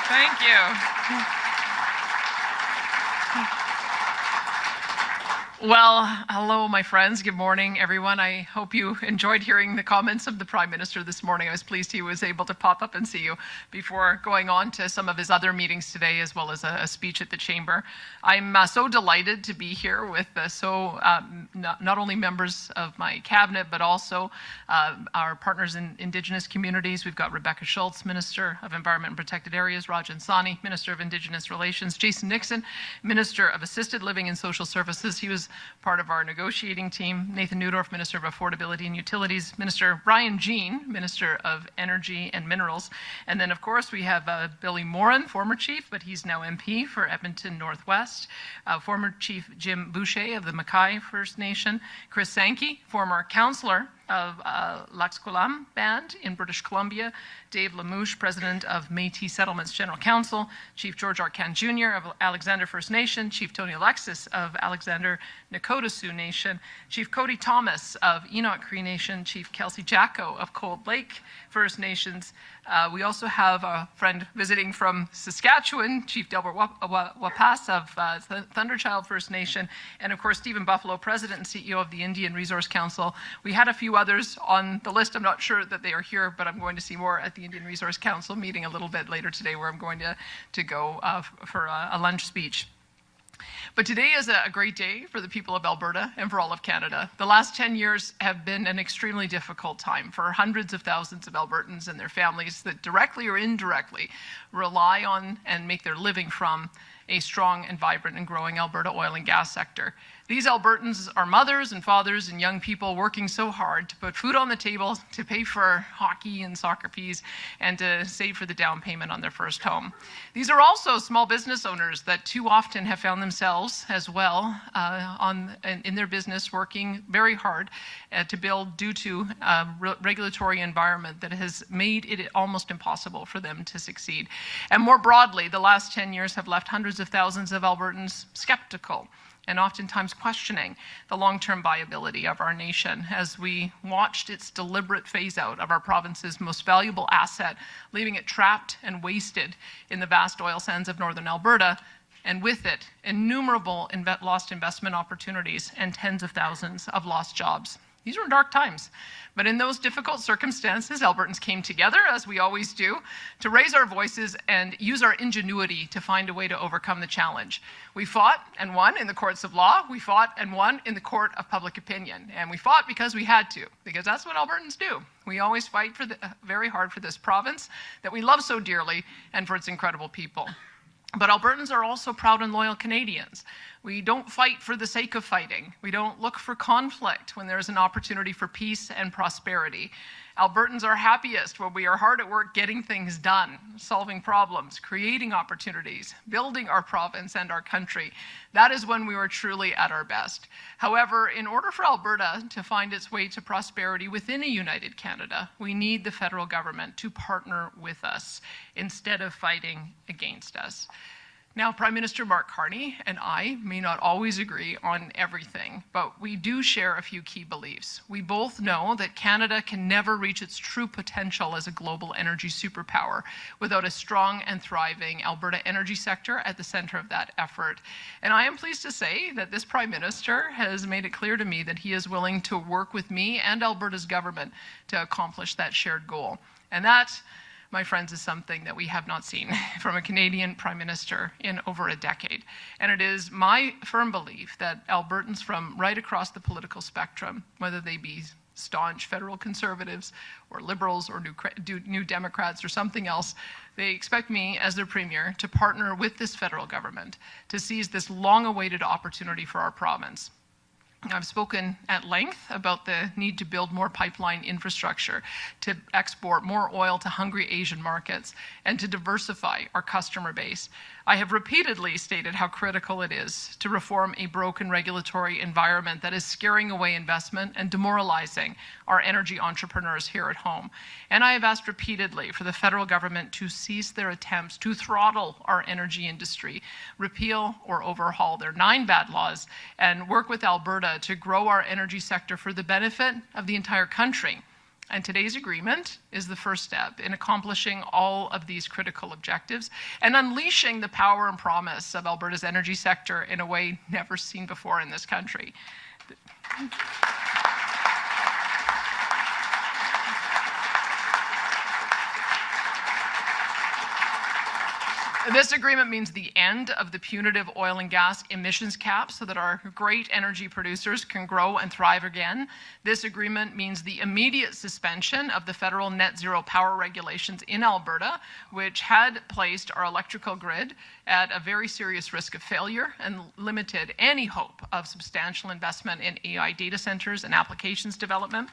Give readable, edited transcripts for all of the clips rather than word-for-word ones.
Thank you. Well, hello, my friends. Good morning, everyone. I hope you enjoyed hearing the comments of the Prime Minister this morning. I was pleased he was able to pop up and see you before going on to some of his other meetings today, as well as a speech at the Chamber. I'm so delighted to be here with not only members of my cabinet, but also our partners in Indigenous communities. We've got Rebecca Schultz, Minister of Environment and Protected Areas, Rajan Sani, Minister of Indigenous Relations, Jason Nixon, Minister of Assisted Living and Social Services. He was part of our negotiating team. Nathan Neudorf, Minister of Affordability and Utilities. Minister Brian Jean, Minister of Energy and Minerals. And then, of course, we have Billy Morin, former chief, but he's now MP for Edmonton Northwest. Former Chief Jim Boucher of the Mackay First Nation. Chris Sankey, former councillor of Laxqualam Band in British Columbia. Dave Lamouche, President of Métis Settlements General Council. Chief George Arcan Jr. of Alexander First Nation. Chief Tony Alexis of Alexander Nakota Sioux Nation. Chief Cody Thomas of Enoch Cree Nation. Chief Kelsey Jacko of Cold Lake First Nations. We also have a friend visiting from Saskatchewan, Chief Delbert Wapas of Thunderchild First Nation, and of course Stephen Buffalo, President and CEO of the Indian Resource Council. We had a few others on the list. I'm not sure that they are here, but I'm going to see more at the Indian Resource Council meeting a little bit later today, where I'm going to go for a lunch speech. But today is a great day for the people of Alberta and for all of Canada. The last 10 years have been an extremely difficult time for hundreds of thousands of Albertans and their families that directly or indirectly rely on and make their living from a strong and vibrant and growing Alberta oil and gas sector. These Albertans are mothers and fathers and young people working so hard to put food on the table, to pay for hockey and soccer fees, and to save for the down payment on their first home. These are also small business owners that too often have found themselves as well in their business working very hard to build due to a regulatory environment that has made it almost impossible for them to succeed. And more broadly, the last 10 years have left hundreds of thousands of Albertans skeptical and oftentimes questioning the long-term viability of our nation as we watched its deliberate phase-out of our province's most valuable asset, leaving it trapped and wasted in the vast oil sands of northern Alberta, and with it, innumerable lost investment opportunities and tens of thousands of lost jobs. These were dark times, but in those difficult circumstances, Albertans came together, as we always do, to raise our voices and use our ingenuity to find a way to overcome the challenge. We fought and won in the courts of law. We fought and won in the court of public opinion. And we fought because we had to, because that's what Albertans do. We always fight very hard for this province that we love so dearly and for its incredible people. But Albertans are also proud and loyal Canadians. We don't fight for the sake of fighting. We don't look for conflict when there's an opportunity for peace and prosperity. Albertans are happiest when we are hard at work getting things done, solving problems, creating opportunities, building our province and our country. That is when we are truly at our best. However, in order for Alberta to find its way to prosperity within a united Canada, we need the federal government to partner with us instead of fighting against us. Now, Prime Minister Mark Carney and I may not always agree on everything, but we do share a few key beliefs. We both know that Canada can never reach its true potential as a global energy superpower without a strong and thriving Alberta energy sector at the center of that effort. And I am pleased to say that this Prime Minister has made it clear to me that he is willing to work with me and Alberta's government to accomplish that shared goal. And that, my friends, is something that we have not seen from a Canadian Prime Minister in over a decade. And it is my firm belief that Albertans from right across the political spectrum, whether they be staunch federal conservatives or liberals or new Democrats or something else, they expect me as their premier to partner with this federal government to seize this long-awaited opportunity for our province. I've spoken at length about the need to build more pipeline infrastructure, to export more oil to hungry Asian markets, and to diversify our customer base. I have repeatedly stated how critical it is to reform a broken regulatory environment that is scaring away investment and demoralizing our energy entrepreneurs here at home. And I have asked repeatedly for the federal government to cease their attempts to throttle our energy industry, repeal or overhaul their 9 bad laws, and work with Alberta to grow our energy sector for the benefit of the entire country. And today's agreement is the first step in accomplishing all of these critical objectives and unleashing the power and promise of Alberta's energy sector in a way never seen before in this country. This agreement means the end of the punitive oil and gas emissions cap so that our great energy producers can grow and thrive again. This agreement means the immediate suspension of the federal net zero power regulations in Alberta, which had placed our electrical grid at a very serious risk of failure and limited any hope of substantial investment in AI data centers and applications development.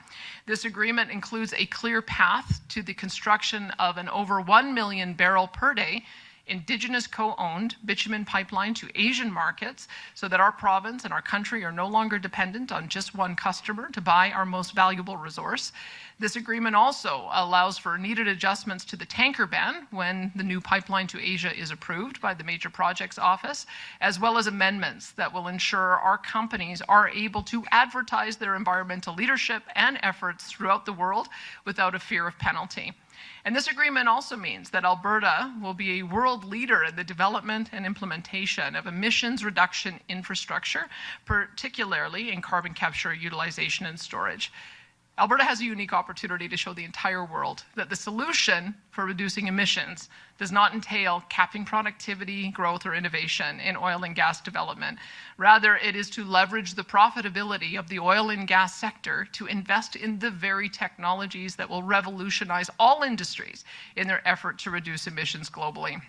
This agreement includes a clear path to the construction of an over 1 million barrel per day Indigenous co-owned bitumen pipeline to Asian markets so that our province and our country are no longer dependent on just one customer to buy our most valuable resource. This agreement also allows for needed adjustments to the tanker ban when the new pipeline to Asia is approved by the Major Projects Office, as well as amendments that will ensure our companies are able to advertise their environmental leadership and efforts throughout the world without a fear of penalty. And this agreement also means that Alberta will be a world leader in the development and implementation of emissions reduction infrastructure, particularly in carbon capture, utilization, and storage. Alberta has a unique opportunity to show the entire world that the solution for reducing emissions does not entail capping productivity, growth, or innovation in oil and gas development. Rather, it is to leverage the profitability of the oil and gas sector to invest in the very technologies that will revolutionize all industries in their effort to reduce emissions globally.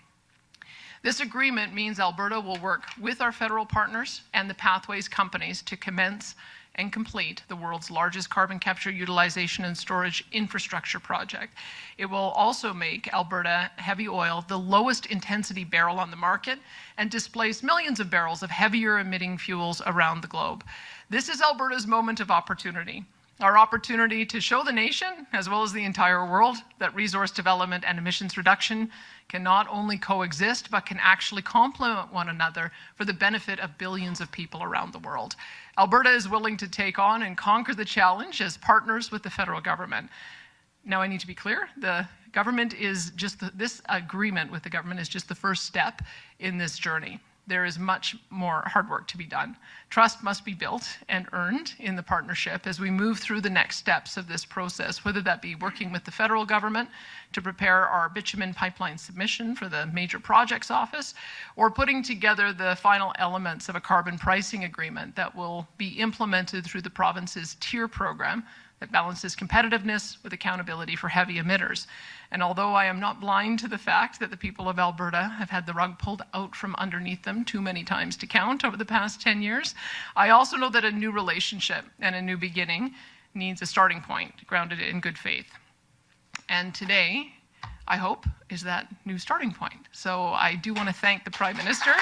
This agreement means Alberta will work with our federal partners and the Pathways companies to commence and complete the world's largest carbon capture, utilization, and storage infrastructure project. It will also make Alberta heavy oil the lowest intensity barrel on the market and displace millions of barrels of heavier emitting fuels around the globe. This is Alberta's moment of opportunity. Our opportunity to show the nation, as well as the entire world, that resource development and emissions reduction can not only coexist, but can actually complement one another for the benefit of billions of people around the world. Alberta is willing to take on and conquer the challenge as partners with the federal government. Now, I need to be clear, the government is just, this agreement with the government is just the first step in this journey. There is much more hard work to be done. Trust must be built and earned in the partnership as we move through the next steps of this process, whether that be working with the federal government to prepare our bitumen pipeline submission for the Major Projects Office, or putting together the final elements of a carbon pricing agreement that will be implemented through the province's tier program that balances competitiveness with accountability for heavy emitters. And although I am not blind to the fact that the people of Alberta have had the rug pulled out from underneath them too many times to count over the past 10 years, I also know that a new relationship and a new beginning needs a starting point grounded in good faith. And today, I hope, is that new starting point. So I do want to thank the Prime Minister.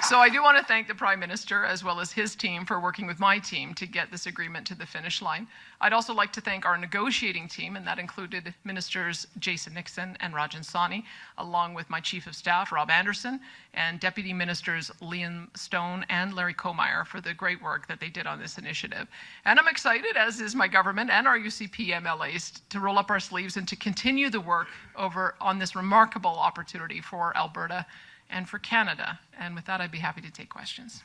So I do want to thank the Prime Minister as well as his team for working with my team to get this agreement to the finish line. I'd also like to thank our negotiating team, and that included Ministers Jason Nixon and Rajan Sawhney, along with my Chief of Staff, Rob Anderson, and Deputy Ministers Liam Stone and Larry Comeyer for the great work that they did on this initiative. And I'm excited, as is my government and our UCP MLAs, to roll up our sleeves and to continue the work on this remarkable opportunity for Alberta and for Canada. And with that, I'd be happy to take questions.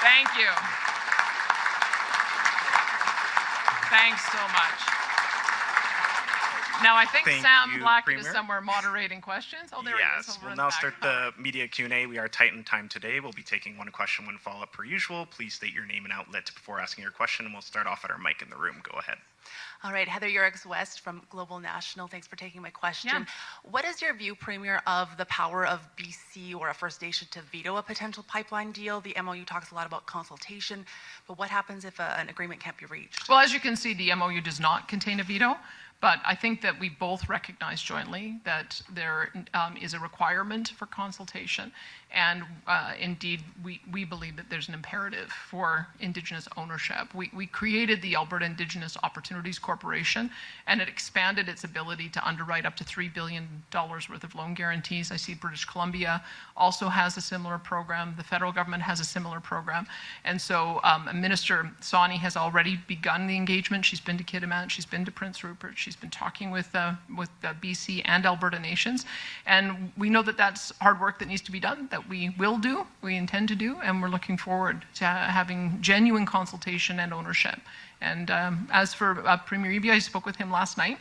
Thank you. Thanks so much. Now, I think Sam Blackett is somewhere moderating questions. Oh, there he is. Yes, we'll now start the media Q&A. We are tight in time today. We'll be taking one question, one follow-up per usual. Please state your name and outlet before asking your question, and we'll start off at our mic in the room. Go ahead. All right, Heather Yurix-West from Global National. Thanks for taking my question. Yeah. What is your view, Premier, of the power of BC or a First Nation to veto a potential pipeline deal? The MOU talks a lot about consultation, but what happens if an agreement can't be reached? Well, as you can see, the MOU does not contain a veto, But I think that we both recognize jointly that there is a requirement for consultation, and indeed we believe that there's an imperative for Indigenous ownership. We created the Alberta Indigenous Opportunities Corporation, and it expanded its ability to underwrite up to $3 billion worth of loan guarantees. I see British Columbia also has a similar program. The federal government has a similar program. And so Minister Sawney has already begun the engagement. She's been to Kitimat, she's been to Prince Rupert, she's been talking with BC and Alberta nations. And we know that that's hard work that needs to be done, that we will do, we intend to do, and we're looking forward to having genuine consultation and ownership. And as for Premier Eby, I spoke with him last night.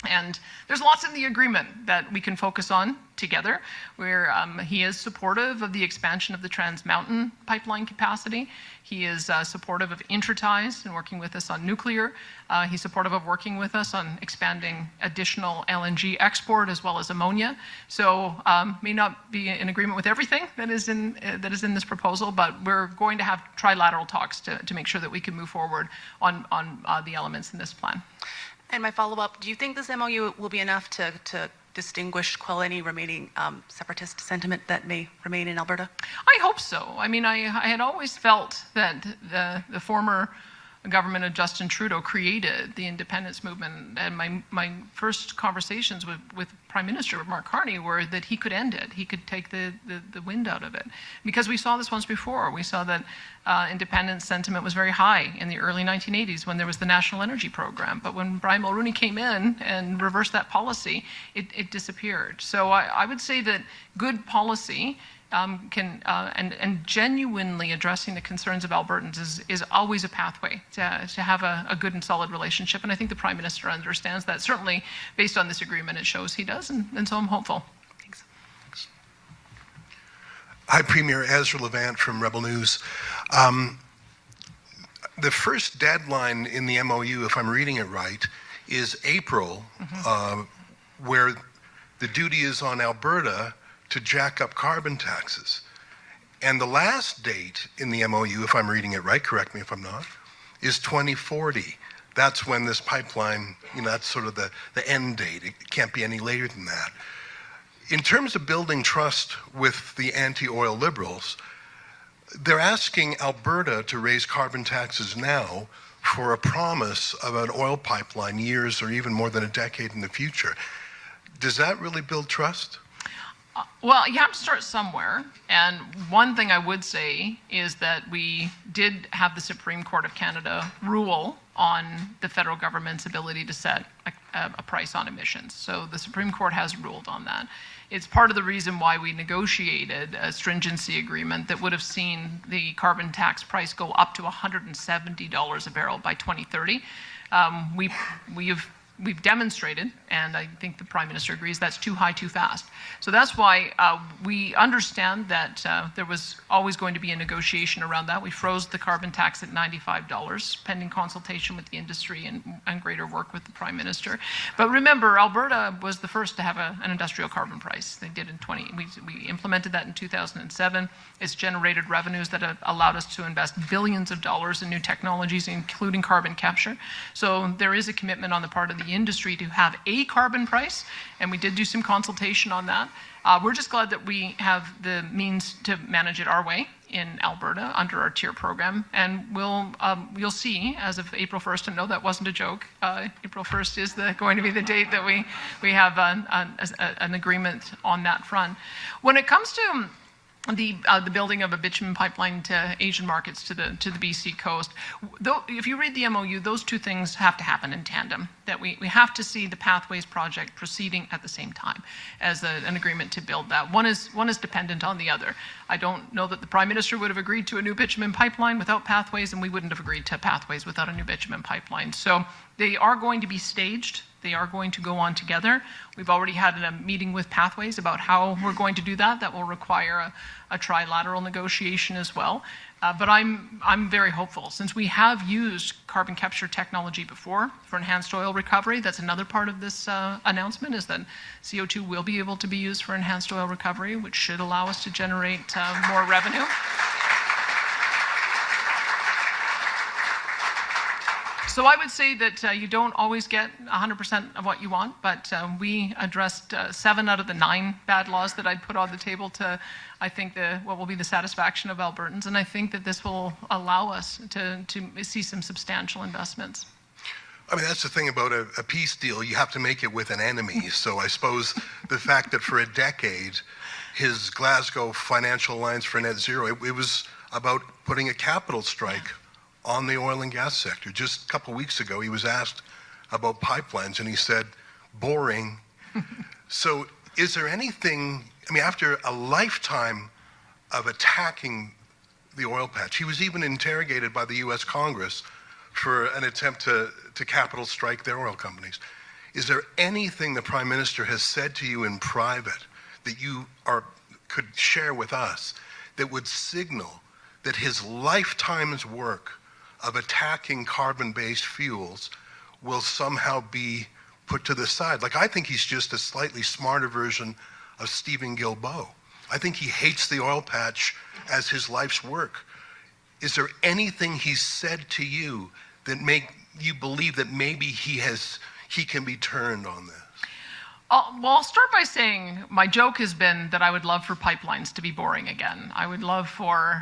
And there's lots in the agreement that we can focus on together, where he is supportive of the expansion of the Trans Mountain pipeline capacity. He is supportive of Interties and working with us on nuclear. He's supportive of working with us on expanding additional LNG export as well as ammonia. So may not be in agreement with everything that is in this proposal, but we're going to have trilateral talks to make sure that we can move forward on the elements in this plan. And my follow-up, do you think this MOU will be enough to distinguish, quell any remaining separatist sentiment that may remain in Alberta? I hope so. I mean, I had always felt that the former government of Justin Trudeau created the independence movement, and my first conversations with Prime Minister Mark Carney were that he could end it. He could take the wind out of it. Because we saw this once before. We saw that independence sentiment was very high in the early 1980s when there was the National Energy Program. But when Brian Mulroney came in and reversed that policy, it disappeared. So I would say that good policy and genuinely addressing the concerns of Albertans is always a pathway to have a good and solid relationship. And I think the Prime Minister understands that. Certainly, based on this agreement, it shows he does, and so I'm hopeful. Thanks. Hi, Premier. Ezra Levant from Rebel News. The first deadline in the MOU, if I'm reading it right, is April, where the duty is on Alberta to jack up carbon taxes. And the last date in the MOU, if I'm reading it right, correct me if I'm not, is 2040. That's when this pipeline, that's sort of the end date. It can't be any later than that. In terms of building trust with the anti-oil liberals, they're asking Alberta to raise carbon taxes now for a promise of an oil pipeline years or even more than a decade in the future. Does that really build trust? Well, you have to start somewhere. And one thing I would say is that we did have the Supreme Court of Canada rule on the federal government's ability to set a price on emissions. So the Supreme Court has ruled on that. It's part of the reason why we negotiated a stringency agreement that would have seen the carbon tax price go up to $170 a barrel by 2030. We've demonstrated, and I think the Prime Minister agrees, that's too high, too fast. So that's why we understand that there was always going to be a negotiation around that. We froze the carbon tax at $95, pending consultation with the industry and greater work with the Prime Minister. But remember, Alberta was the first to have an industrial carbon price. They did we implemented that in 2007. It's generated revenues that have allowed us to invest billions of dollars in new technologies, including carbon capture. So there is a commitment on the part of the industry to have a carbon price, and we did do some consultation on that. We're just glad that we have the means to manage it our way in Alberta under our tier program, and you'll see as of April 1st, and no, that wasn't a joke. April 1st is going to be the date that we have an agreement on that front. When it comes to the building of a bitumen pipeline to Asian markets to the BC coast. Though, if you read the MOU, those two things have to happen in tandem. That we have to see the Pathways project proceeding at the same time as an agreement to build that. One is dependent on the other. I don't know that the Prime Minister would have agreed to a new bitumen pipeline without Pathways, and we wouldn't have agreed to Pathways without a new bitumen pipeline. So they are going to be staged. They are going to go on together. We've already had a meeting with Pathways about how we're going to do that. That will require a trilateral negotiation as well. But I'm very hopeful. Since we have used carbon capture technology before for enhanced oil recovery, that's another part of this announcement, is that CO2 will be able to be used for enhanced oil recovery, which should allow us to generate more revenue. So I would say that you don't always get 100% of what you want, but we addressed 7 out of the 9 bad laws that I'd put on the table to, I think, what will be the satisfaction of Albertans. And I think that this will allow us to see some substantial investments. I mean, that's the thing about a peace deal. You have to make it with an enemy. So I suppose the fact that for a decade, his Glasgow Financial Alliance for Net Zero, it was about putting a capital strike on the oil and gas sector. Just a couple of weeks ago, he was asked about pipelines, and he said, boring. So is there anything, I mean, after a lifetime of attacking the oil patch, he was even interrogated by the U.S. Congress for an attempt to capital strike their oil companies. Is there anything the Prime Minister has said to you in private that you could share with us that would signal that his lifetime's work of attacking carbon-based fuels will somehow be put to the side? Like, I think he's just a slightly smarter version of Stephen Guilbeault. I think he hates the oil patch as his life's work. Is there anything he's said to you that make you believe that maybe he can be turned on this? Well, I'll start by saying my joke has been that I would love for pipelines to be boring again. I would love for,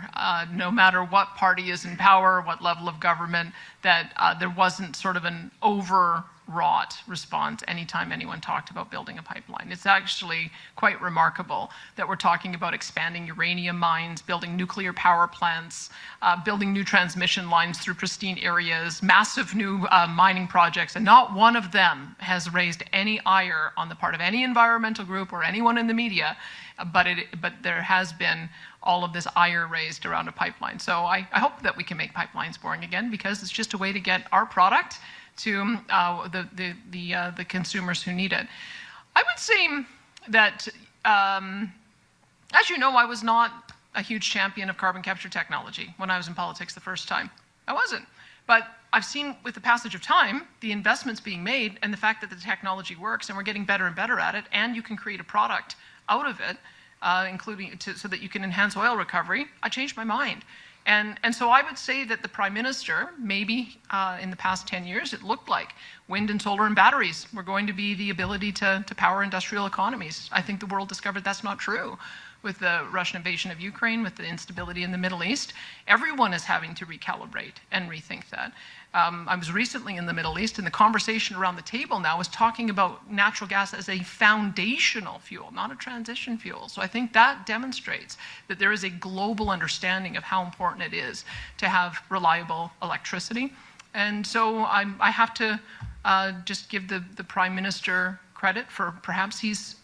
no matter what party is in power, what level of government, that there wasn't sort of an overwrought response anytime anyone talked about building a pipeline. It's actually quite remarkable that we're talking about expanding uranium mines, building nuclear power plants, building new transmission lines through pristine areas, massive new mining projects, and not one of them has raised any ire on the part of any environmental group or anyone in the media, but there has been all of this ire raised around a pipeline. So I hope that we can make pipelines boring again, because it's just a way to get our product to the consumers who need it. I would say that, as you know, I was not a huge champion of carbon capture technology when I was in politics the first time. I wasn't. But I've seen with the passage of time, the investments being made and the fact that the technology works and we're getting better and better at it, and you can create a product out of it, including so that you can enhance oil recovery, I changed my mind. And so I would say that the Prime Minister, maybe in the past 10 years, it looked like wind and solar and batteries were going to be the ability to power industrial economies. I think the world discovered that's not true. With the Russian invasion of Ukraine, with the instability in the Middle East, everyone is having to recalibrate and rethink that. I was recently in the Middle East, and the conversation around the table now is talking about natural gas as a foundational fuel, not a transition fuel. So I think that demonstrates that there is a global understanding of how important it is to have reliable electricity. And so I have to just give the Prime Minister credit for perhaps he's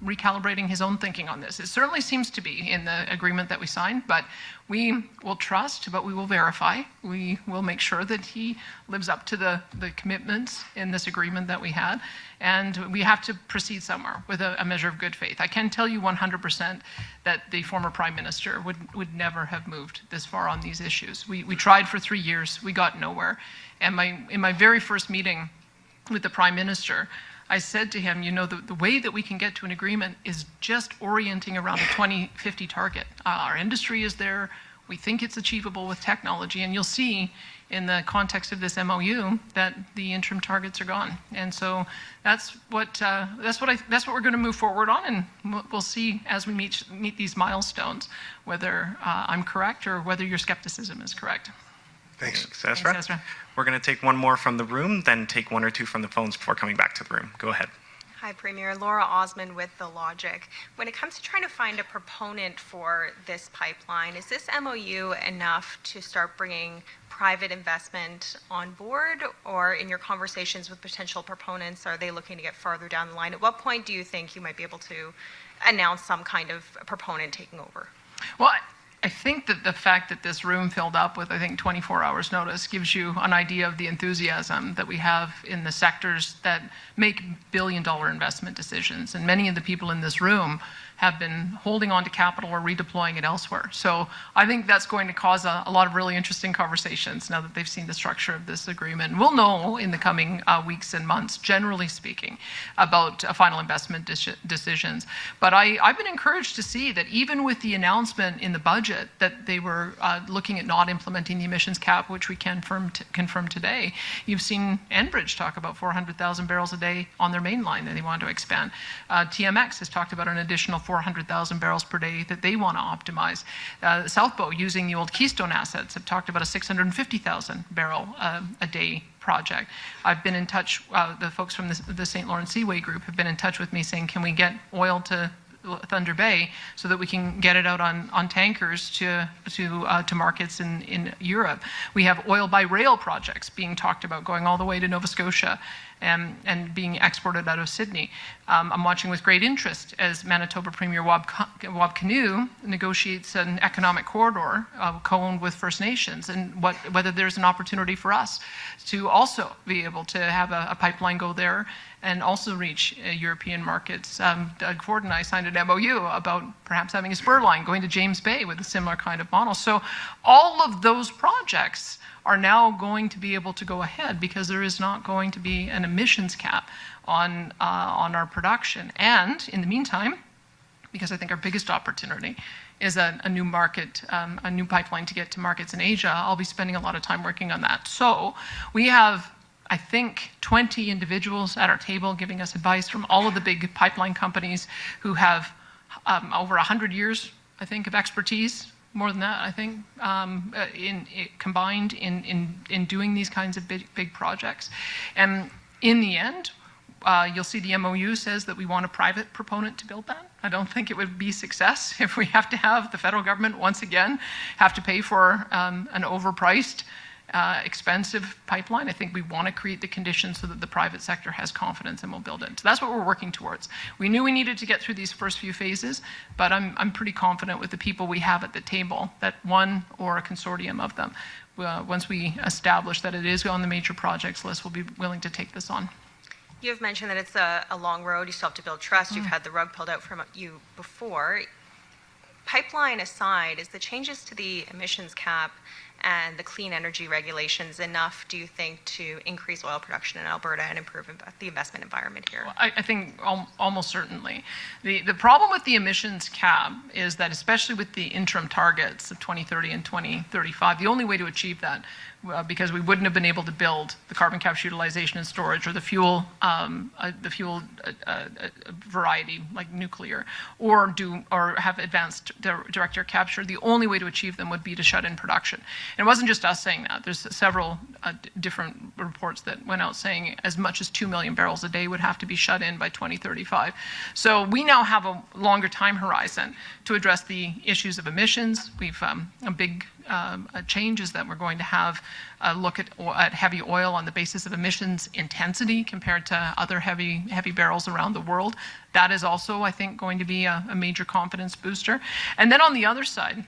recalibrating his own thinking on this. It certainly seems to be in the agreement that we signed, but we will trust, but we will verify. We will make sure that he lives up to the commitments in this agreement that we had, and we have to proceed somewhere with a measure of good faith. I can tell you 100% that the former Prime Minister would never have moved this far on these issues. We tried for 3 years, we got nowhere. And in my very first meeting with the Prime Minister, I said to him, you know, the way that we can get to an agreement is just orienting around a 2050 target. Our industry is there. We think it's achievable with technology. And you'll see in the context of this MOU that the interim targets are gone. And so that's what we're going to move forward on. And we'll see as we meet these milestones whether I'm correct or whether your skepticism is correct. Thanks. Thanks, Ezra. We're going to take one more from the room, then take 1 or 2 from the phones before coming back to the room. Go ahead. Hi, Premier. Laura Osmond with The Logic. When it comes to trying to find a proponent for this pipeline, is this MOU enough to start bringing private investment on board? Or in your conversations with potential proponents, are they looking to get farther down the line? At what point do you think you might be able to announce some kind of proponent taking over? Well, I think that the fact that this room filled up with, I think, 24 hours notice gives you an idea of the enthusiasm that we have in the sectors that make billion-dollar investment decisions. And many of the people in this room have been holding on to capital or redeploying it elsewhere. So I think that's going to cause a lot of really interesting conversations now that they've seen the structure of this agreement. We'll know in the coming weeks and months, generally speaking, about final investment decisions. But I've been encouraged to see that even with the announcement in the budget that they were looking at not implementing the emissions cap, which we confirm today, you've seen Enbridge talk about 400,000 barrels a day on their main line that they want to expand. TMX has talked about an additional 400,000 barrels per day that they want to optimize. South Bow, using the old Keystone assets, have talked about a 650,000 barrel a day project. I've been in touch, the folks from the St. Lawrence Seaway Group have been in touch with me saying, can we get oil to Thunder Bay so that we can get it out on tankers to markets in Europe. We have oil by rail projects being talked about going all the way to Nova Scotia and being exported out of Sydney. I'm watching with great interest as Manitoba Premier Wab Kinew negotiates an economic corridor co-owned with First Nations, and whether there's an opportunity for us to also be able to have a pipeline go there and also reach European markets. Doug Ford and I signed an MOU about perhaps having a spur line going to James Bay with a similar kind of model. So all of those projects are now going to be able to go ahead because there is not going to be an emissions cap on our production. And in the meantime, because I think our biggest opportunity is a new market, a new pipeline to get to markets in Asia, I'll be spending a lot of time working on that. So we have, I think, 20 individuals at our table giving us advice from all of the big pipeline companies who have over 100 years, I think, of expertise, more than that, I think, combined in doing these kinds of big projects. And in the end, you'll see the MOU says that we want a private proponent to build that. I don't think it would be success if we have to have the federal government once again have to pay for an overpriced, expensive pipeline. I think we want to create the conditions so that the private sector has confidence and will build it. So that's what we're working towards. We knew we needed to get through these first few phases, but I'm pretty confident with the people we have at the table that one or a consortium of them, once we establish that it is on the major projects list, will be willing to take this on. You've mentioned that it's a long road. You still have to build trust. You've had the rug pulled out from you before. Pipeline aside, is the changes to the emissions cap and the clean energy regulations enough, do you think, to increase oil production in Alberta and improve the investment environment here? Well, I think almost certainly. The problem with the emissions cap is that, especially with the interim targets of 2030 and 2035, the only way to achieve that, because we wouldn't have been able to build the carbon capture, utilization, and storage, or the fuel variety like nuclear, or have advanced direct air capture. The only way to achieve them would be to shut in production. And it wasn't just us saying that. There's several different reports that went out saying as much as 2 million barrels a day would have to be shut in by 2035. So we now have a longer time horizon to address the issues of emissions. We've a big change is that we're going to have a look at heavy oil on the basis of emissions intensity compared to other heavy barrels around the world. That is also, I think, going to be a major confidence booster. And then on the other side,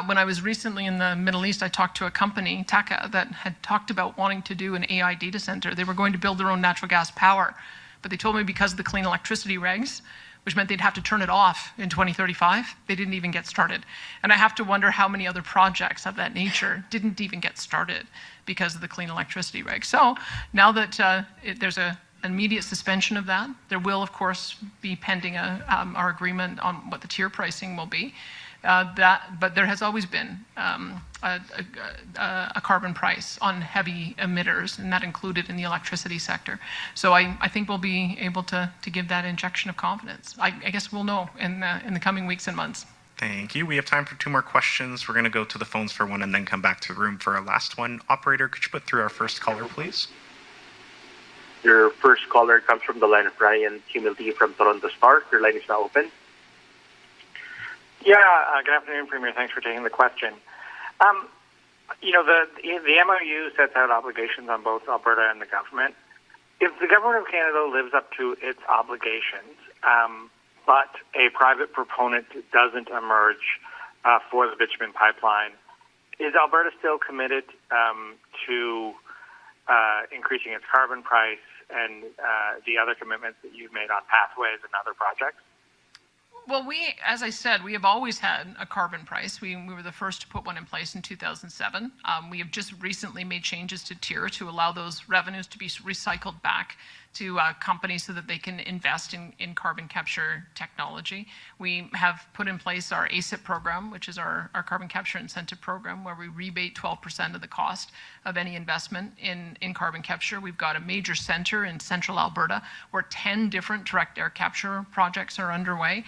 when I was recently in the Middle East, I talked to a company, Taka, that had talked about wanting to do an AI data center. They were going to build their own natural gas power, but they told me because of the clean electricity regs, which meant they'd have to turn it off in 2035, they didn't even get started. And I have to wonder how many other projects of that nature didn't even get started because of the clean electricity regs. So now that there's an immediate suspension of that, there will, of course, be pending our agreement on what the tier pricing will be. But there has always been a carbon price on heavy emitters, and that included in the electricity sector. So I think we'll be able to give that injection of confidence. I guess we'll know in the coming weeks and months. Thank you. We have time for 2 more questions. We're going to go to the phones for one and then come back to the room for our last one. Operator, could you put through our first caller, please? Your first caller comes from the line of Ryan Humilty from Toronto Star. Your line is now open. Yeah, good afternoon, Premier. Thanks for taking the question. The MOU sets out obligations on both Alberta and the government. If the government of Canada lives up to its obligations, but a private proponent doesn't emerge for the bitumen pipeline, is Alberta still committed to increasing its carbon price and the other commitments that you've made on pathways and other projects? Well, as I said, we have always had a carbon price. We were the first to put one in place in 2007. We have just recently made changes to TIER to allow those revenues to be recycled back to companies so that they can invest in carbon capture technology. We have put in place our ACIP program, which is our carbon capture incentive program, where we rebate 12% of the cost of any investment in carbon capture. We've got a major center in central Alberta where 10 different direct air capture projects are underway.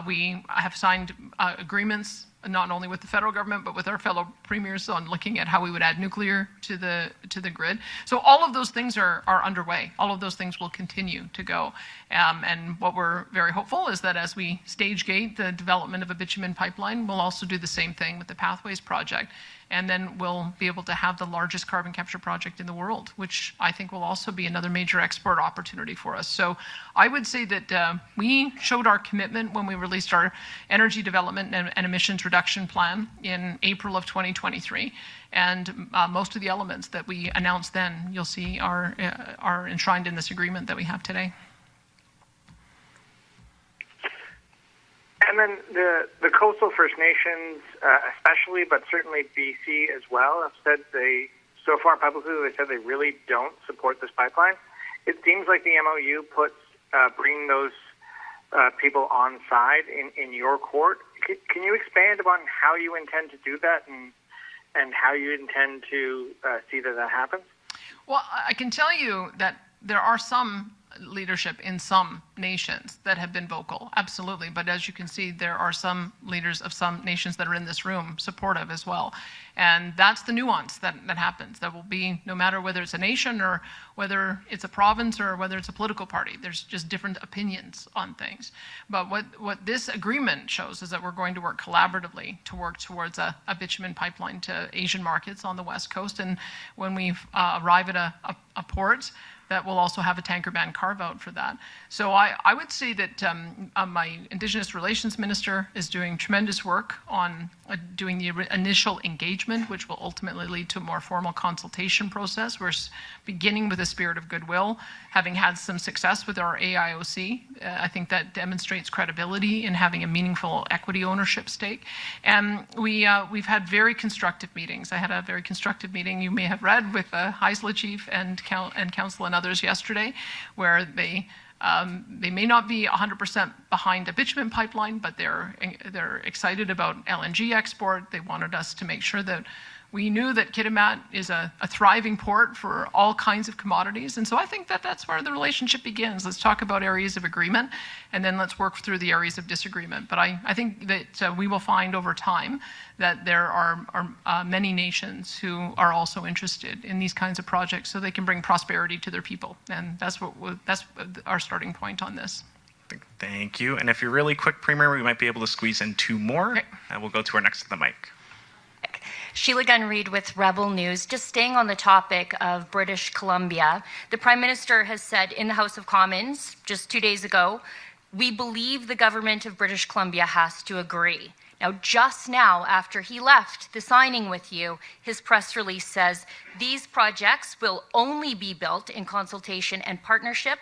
We have signed agreements not only with the federal government, but with our fellow premiers on looking at how we would add nuclear to the grid. So all of those things are underway. All of those things will continue to go. And what we're very hopeful is that as we stage gate the development of a bitumen pipeline, we'll also do the same thing with the Pathways project. And then we'll be able to have the largest carbon capture project in the world, which I think will also be another major export opportunity for us. So I would say that we showed our commitment when we released our energy development and emissions reduction plan in April of 2023. And most of the elements that we announced then, you'll see, are enshrined in this agreement that we have today. And then the coastal First Nations, especially, but certainly BC as well, have said so far publicly, they said they really don't support this pipeline. It seems like the MOU puts bringing those people on side in your court. Can you expand upon how you intend to do that and how you intend to see that happens? Well, I can tell you that there are some leadership in some nations that have been vocal, absolutely. But as you can see, there are some leaders of some nations that are in this room supportive as well. And that's the nuance that happens. There will be, no matter whether it's a nation or whether it's a province or whether it's a political party, there's just different opinions on things. But what this agreement shows is that we're going to work collaboratively to work towards a bitumen pipeline to Asian markets on the West Coast. And when we arrive at a port, that will also have a tanker ban carve-out for that. So I would say that my Indigenous Relations Minister is doing tremendous work on doing the initial engagement, which will ultimately lead to a more formal consultation process. We're beginning with a spirit of goodwill, having had some success with our AIOC. I think that demonstrates credibility in having a meaningful equity ownership stake. And we've had very constructive meetings. I had a very constructive meeting, you may have read, with the Haisla chief and council and others yesterday, where they may not be 100% behind a bitumen pipeline, but they're excited about LNG export. They wanted us to make sure that we knew that Kitimat is a thriving port for all kinds of commodities. And so I think that that's where the relationship begins. Let's talk about areas of agreement, and then let's work through the areas of disagreement. But I think that we will find over time that there are many nations who are also interested in these kinds of projects so they can bring prosperity to their people. And that's our starting point on this. Thank you. And if you're really quick, Premier, we might be able to squeeze in two more. Okay. We'll go to our next to the mic. Sheila Gunn Reid with Rebel News. Just staying on the topic of British Columbia, the Prime Minister has said in the House of Commons just 2 days ago, we believe the government of British Columbia has to agree. Now, just now, after he left the signing with you, his press release says these projects will only be built in consultation and partnership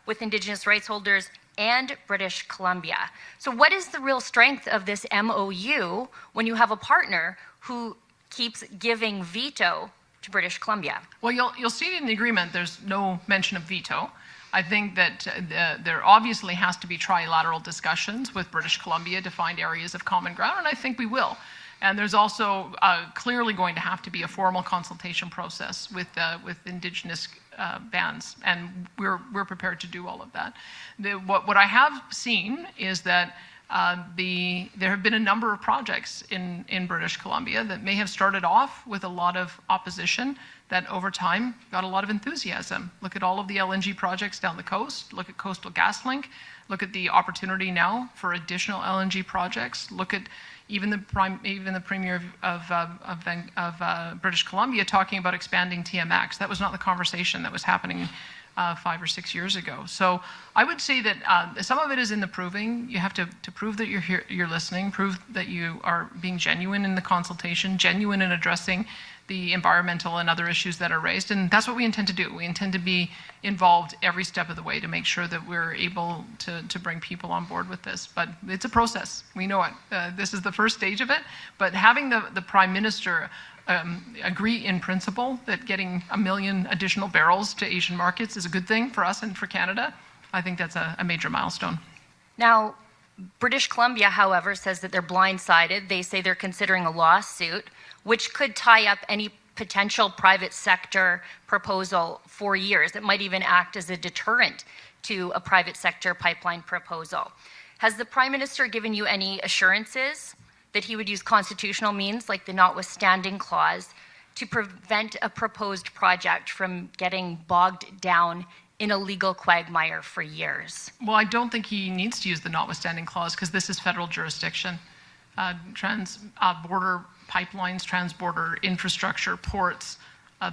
with Indigenous rights holders and British Columbia. So what is the real strength of this MOU when you have a partner who keeps giving veto to British Columbia? Well, you'll see in the agreement there's no mention of veto. I think that there obviously has to be trilateral discussions with British Columbia to find areas of common ground, and I think we will. And there's also clearly going to have to be a formal consultation process with Indigenous bands, and we're prepared to do all of that. What I have seen is that there have been a number of projects in British Columbia that may have started off with a lot of opposition that over time got a lot of enthusiasm. Look at all of the LNG projects down the coast. Look at Coastal GasLink. Look at the opportunity now for additional LNG projects. Look at even the Premier of British Columbia talking about expanding TMX. That was not the conversation that was happening 5 or 6 years ago. So I would say that some of it is in the proving. You have to prove that you're listening, prove that you are being genuine in the consultation, genuine in addressing the environmental and other issues that are raised. And that's what we intend to do. We intend to be involved every step of the way to make sure that we're able to bring people on board with this. But it's a process. We know it. This is the first stage of it. But having the Prime Minister agree in principle that getting 1 million additional barrels to Asian markets is a good thing for us and for Canada, I think that's a major milestone. Now, British Columbia, however, says that they're blindsided. They say they're considering a lawsuit, which could tie up any potential private sector proposal for years. It might even act as a deterrent to a private sector pipeline proposal. Has the Prime Minister given you any assurances that he would use constitutional means, like the notwithstanding clause, to prevent a proposed project from getting bogged down in a legal quagmire for years? Well, I don't think he needs to use the notwithstanding clause because this is federal jurisdiction. Trans-border pipelines, trans-border infrastructure, ports,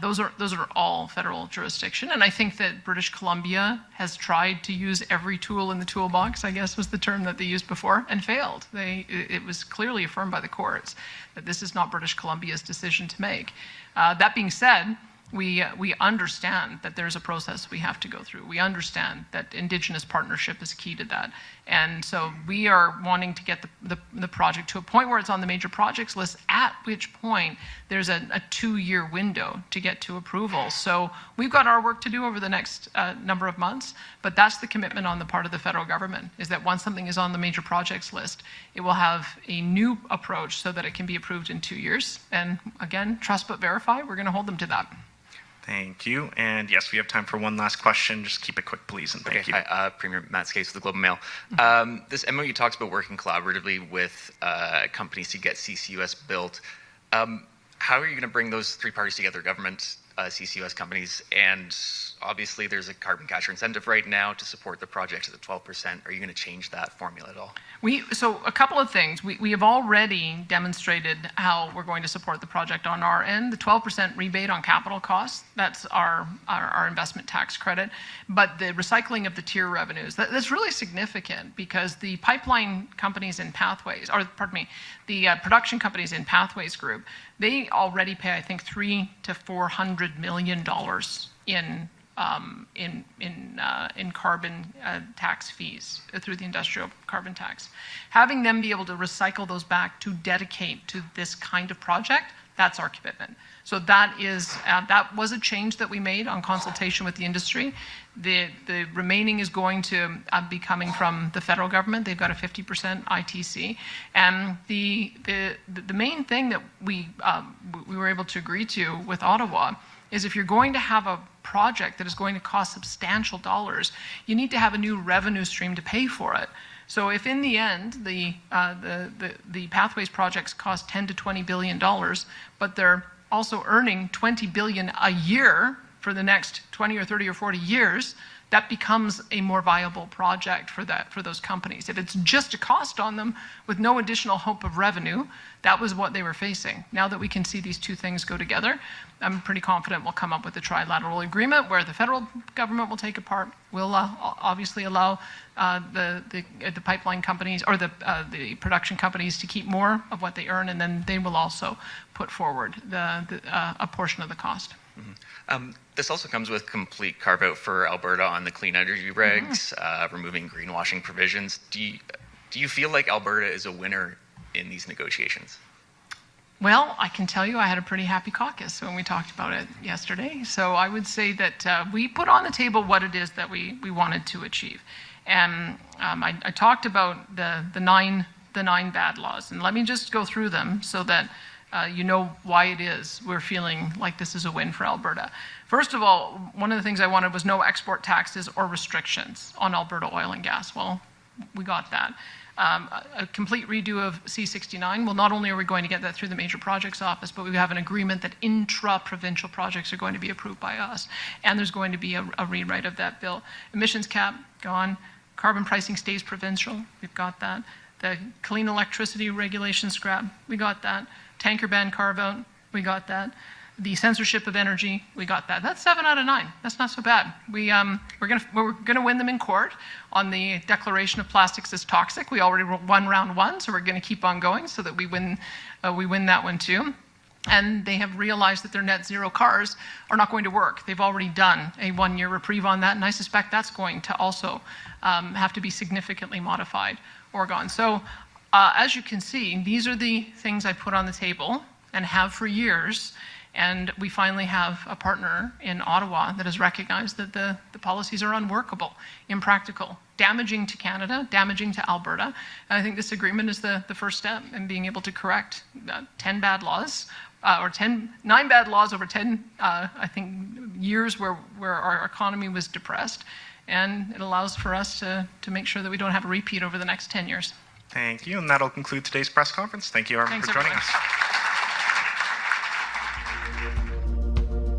those are all federal jurisdiction. And I think that British Columbia has tried to use every tool in the toolbox, I guess was the term that they used before, and failed. It was clearly affirmed by the courts that this is not British Columbia's decision to make. That being said, we understand that there's a process we have to go through. We understand that Indigenous partnership is key to that. And so we are wanting to get the project to a point where it's on the major projects list, at which point there's a 2-year window to get to approval. So we've got our work to do over the next number of months, but that's the commitment on the part of the federal government, is that once something is on the major projects list, it will have a new approach so that it can be approved in 2 years. And again, trust but verify, we're going to hold them to that. Thank you. And yes, we have time for one last question. Just keep it quick, please, and thank you. Hi, Premier Matt Skase with the Globe and Mail. This MOU talks about working collaboratively with companies to get CCUS built. How are you going to bring those three parties together, government, CCUS companies, and obviously there's a carbon capture incentive right now to support the project at the 12%. Are you going to change that formula at all? So a couple of things. We have already demonstrated how we're going to support the project on our end. The 12% rebate on capital costs, that's our investment tax credit. But the recycling of the tier revenues, that's really significant because the pipeline companies in Pathways, or pardon me, the production companies in Pathways Group, they already pay, I think, $300 to $400 million in carbon tax fees through the industrial carbon tax. Having them be able to recycle those back to dedicate to this kind of project, that's our commitment. So that was a change that we made on consultation with the industry. The remaining is going to be coming from the federal government. They've got a 50% ITC. And the main thing that we were able to agree to with Ottawa is if you're going to have a project that is going to cost substantial dollars, you need to have a new revenue stream to pay for it. So if in the end the Pathways projects cost $10 to $20 billion, but they're also earning $20 billion a year for the next 20 or 30 or 40 years, that becomes a more viable project for those companies. If it's just a cost on them with no additional hope of revenue, that was what they were facing. Now that we can see these two things go together, I'm pretty confident we'll come up with a trilateral agreement where the federal government will take a part. We'll obviously allow the pipeline companies or the production companies to keep more of what they earn, and then they will also put forward a portion of the cost. Mm-hmm. This also comes with complete carve-out for Alberta on the clean energy regs, removing greenwashing provisions. Do you feel like Alberta is a winner in these negotiations? Well, I can tell you I had a pretty happy caucus when we talked about it yesterday. So I would say that we put on the table what it is that we wanted to achieve. And I talked about the nine bad laws. And let me just go through them so that you know why it is we're feeling like this is a win for Alberta. First of all, one of the things I wanted was no export taxes or restrictions on Alberta oil and gas. Well, we got that. A complete redo of C-69. Well, not only are we going to get that through the Major Projects Office, but we have an agreement that intra-provincial projects are going to be approved by us. And there's going to be a rewrite of that bill. Emissions cap, gone. Carbon pricing stays provincial. We've got that. The clean electricity regulation scrap. We got that. Tanker ban carve-out. We got that. The censorship of energy, we got that. That's 7 out of 9. That's not so bad. We're gonna win them in court on the declaration of plastics as toxic. We already won round 1, so we're gonna keep on going so that we win that one too. and they have realized that their net zero cars are not going to work. They've already done a 1-year reprieve on that, and I suspect that's going to also have to be significantly modified or gone. So as you can see, these are the things I put on the table and have for years, and we finally have a partner in Ottawa that has recognized that the policies are unworkable, impractical, damaging to Canada, damaging to Alberta. And I think this agreement is the first step in being able to correct 10 bad laws, or 9 bad laws over 10, I think, years where our economy was depressed. And it allows for us to make sure that we don't have a repeat over the next 10 years. Thank you, and that'll conclude today's press conference. Thank you, everyone, for joining us.